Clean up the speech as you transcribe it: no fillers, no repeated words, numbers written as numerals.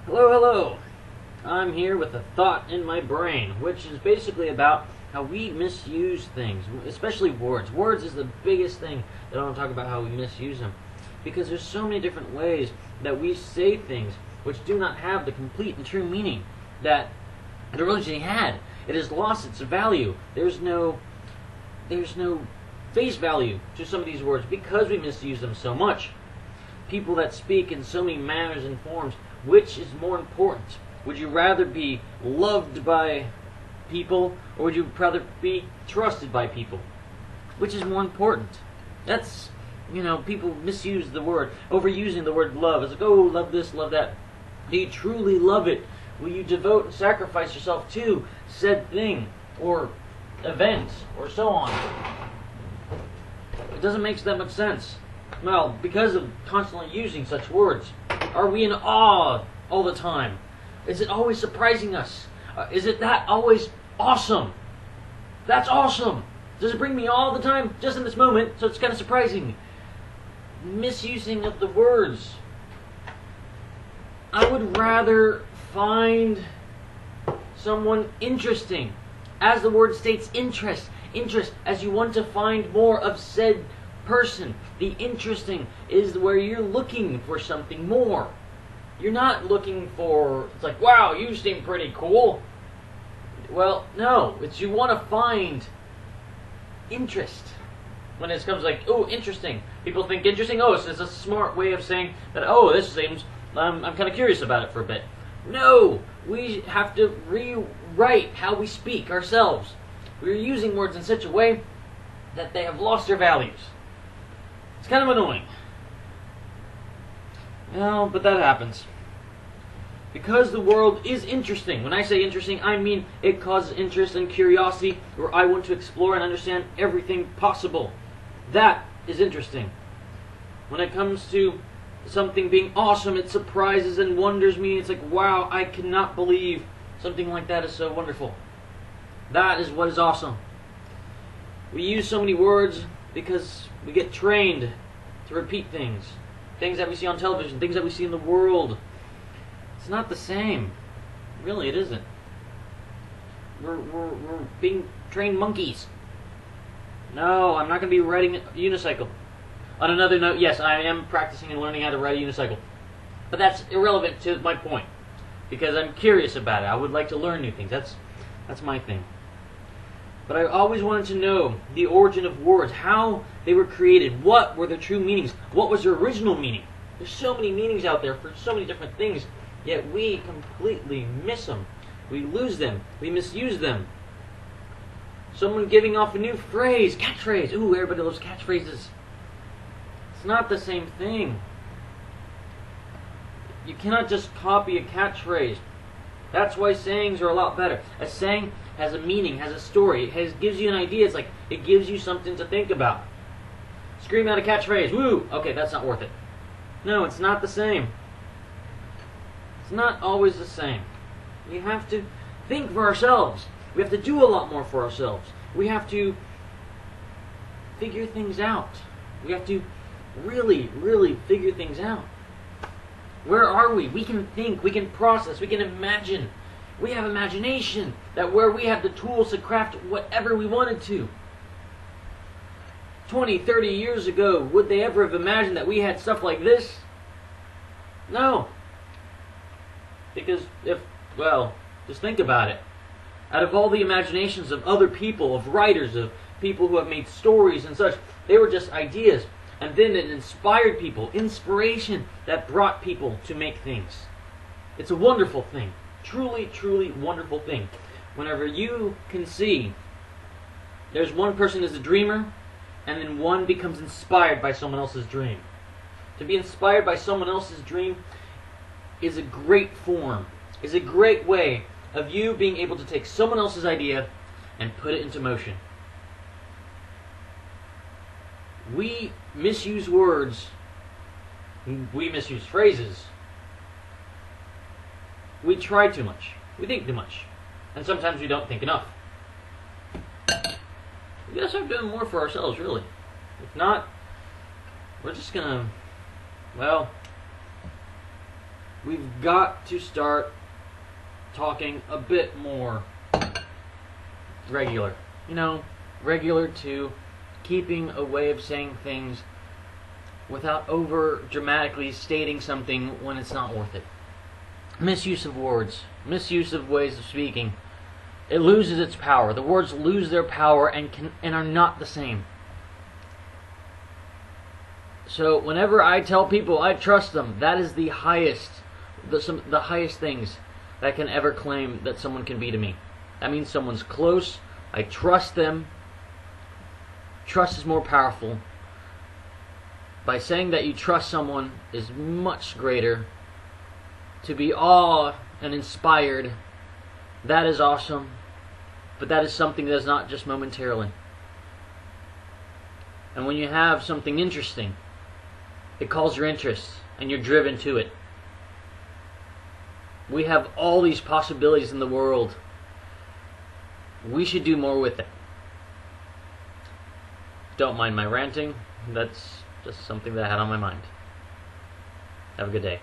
Hello, hello. I'm here with a thought in my brain, which is basically about how we misuse things, especially words. Words is the biggest thing that I want to talk about, how we misuse them. Because there's so many different ways that we say things which do not have the complete and true meaning that it originally had. It has lost its value. There's no face value to some of these words because we misuse them so much. People that speak in so many manners and forms, which is more important? Would you rather be loved by people, or would you rather be trusted by people? Which is more important? That's, people misuse the word, overusing the word love. It's like, oh, love this, love that. Do you truly love it? Will you devote and sacrifice yourself to said thing, or event, or so on? It doesn't make that much sense. Well, because of constantly using such words, are we in awe all the time? Is it always surprising us? Is it that always awesome? That's awesome! Does it bring me all the time, just in this moment, so it's kind of surprising? Misusing of the words. I would rather find someone interesting. As the word states, interest. Interest, as you want to find more of said person. The interesting is where you're looking for something more. You're not looking for, it's like, wow, you seem pretty cool. Well, no, it's you want to find interest. When it comes like, oh, interesting. People think interesting, oh, it's a smart way of saying that, oh, this seems, I'm kind of curious about it for a bit. No, we have to rewrite how we speak ourselves. We're using words in such a way that they have lost their values. It's kind of annoying. Well, but that happens. Because the world is interesting. When I say interesting, I mean it causes interest and curiosity, where I want to explore and understand everything possible. That is interesting. When it comes to something being awesome, it surprises and wonders me. It's like, wow, I cannot believe something like that is so wonderful. That is what is awesome. We use so many words because we get trained to repeat things. Things that we see on television, things that we see in the world. It's not the same. Really, it isn't. We're being trained monkeys. No, I'm not going to be riding a unicycle. On another note, yes, I am practicing and learning how to ride a unicycle. But that's irrelevant to my point. Because I'm curious about it. I would like to learn new things. That's my thing. But I always wanted to know the origin of words, how they were created, what were their true meanings, what was their original meaning. There's so many meanings out there for so many different things, yet we completely miss them. We lose them. We misuse them. Someone giving off a new phrase, catchphrase. Ooh, everybody loves catchphrases. It's not the same thing. You cannot just copy a catchphrase. That's why sayings are a lot better. A saying has a meaning, has a story, gives you an idea. It's like, it gives you something to think about. Scream out a catchphrase, woo! Okay, that's not worth it. No, it's not the same. It's not always the same. We have to think for ourselves. We have to do a lot more for ourselves. We have to figure things out. We have to really, really figure things out. Where are we? We can think, we can process, we can imagine. We have imagination, that where we have the tools to craft whatever we wanted to. 20, 30 years ago, would they ever have imagined that we had stuff like this? No. Because just think about it. Out of all the imaginations of other people, of writers, of people who have made stories and such, they were just ideas. And then it inspired people, inspiration that brought people to make things. It's a wonderful thing. Truly, truly wonderful thing. Whenever you can see there's one person is a dreamer, and then one becomes inspired by someone else's dream. To be inspired by someone else's dream is a great form, is a great way of you being able to take someone else's idea and put it into motion. We misuse words. We misuse phrases. We try too much. We think too much. And sometimes we don't think enough. We gotta start doing more for ourselves, really. If not, we're just gonna, well, we've got to start talking a bit more regular. Regular to keeping a way of saying things without over dramatically stating something when it's not worth it. Misuse of words, misuse of ways of speaking. It loses its power. The words lose their power and are not the same. So whenever I tell people I trust them, that is the highest things that can ever claim that someone can be to me. That means someone's close. I trust them. Trust is more powerful. By saying that you trust someone is much greater. To be awed and inspired, that is awesome. But that is something that is not just momentarily. And when you have something interesting, it calls your interest and you're driven to it. We have all these possibilities in the world. We should do more with it. Don't mind my ranting. That's just something that I had on my mind. Have a good day.